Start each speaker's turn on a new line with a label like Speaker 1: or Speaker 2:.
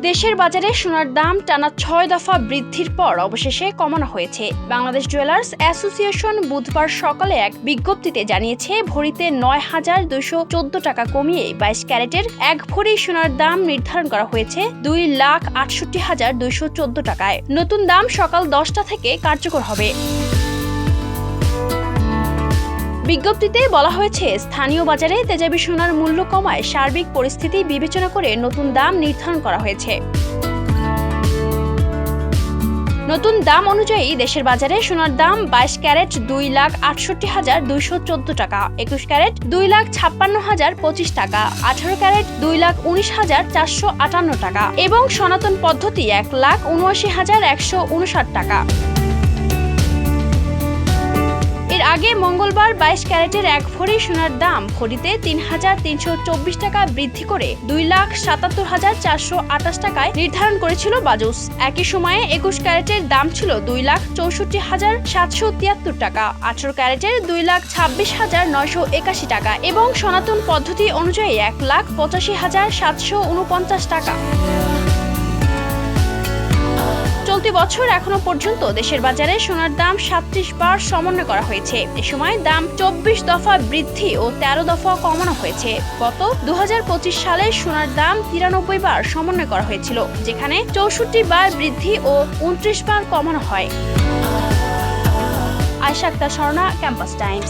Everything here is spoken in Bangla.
Speaker 1: দেশের বাজারে সোনার দাম টানা ৬ দফা বৃদ্ধির পর অবশেষে কমানো হয়েছে। বাংলাদেশ জুয়েলার্স অ্যাসোসিয়েশন বুধবার সকালে এক বিজ্ঞপ্তিতে জানিয়েছে, ভরিতে ৯,২১৪ টাকা কমিয়ে ২২ ক্যারেটের ১ ভরি সোনার দাম নির্ধারণ করা হয়েছে ২,৬৮,২১৪ টাকায়। নতুন দাম সকাল ১০টা থেকে কার্যকর হবে। বিজ্ঞপ্তিতে বলা হয়েছে, স্থানীয় বাজারে তেজাবি সোনার মূল্য কমায় সার্বিক পরিস্থিতি বিবেচনা করে নতুন দাম নির্ধারণ করা হয়েছে। নতুন দাম অনুযায়ী দেশের বাজারে সোনার দাম ২২ ক্যারেট ২,৬৮,২১৪ টাকা, ২১ ক্যারেট ২,৫৬,০২৫ টাকা, ১৮ ক্যারেট ২,১৯,৪৫৮ টাকা এবং সনাতন পদ্ধতি ১,৭৯,১৫৯ টাকা। এর আগে মঙ্গলবার ২২ ক্যারেটের ১ ভরি সোনার দাম ভরিতে ৩,৩২৪ টাকা বৃদ্ধি করে ২,৭৭,৪২৮ টাকায় নির্ধারণ করেছিল বাজুস। একই সময়ে ২১ ক্যারেটের দাম ছিল ২,৬৪,৭৭৩ টাকা, ১৮ ক্যারেটের ২,২৬,৯৮১ টাকা এবং সনাতন পদ্ধতি অনুযায়ী ১,৮৫,৭৪৯ টাকা। চলতি বছর এখনো পর্যন্ত দেশের বাজারে সোনার দাম ৩৭ বার সমন্বয় করা হয়েছে। এ সময় দাম ২৪ দফা বৃদ্ধি ও ১৩ দফা কমানো হয়েছে। গত ২০২৫ সালে সোনার দাম ৯৩ বার সমন্বয় করা হয়েছিল, যেখানে ৬৪ বার বৃদ্ধি ও ২৯ বার কমানো হয়। Ayesha Akter Swarna, Campus Times.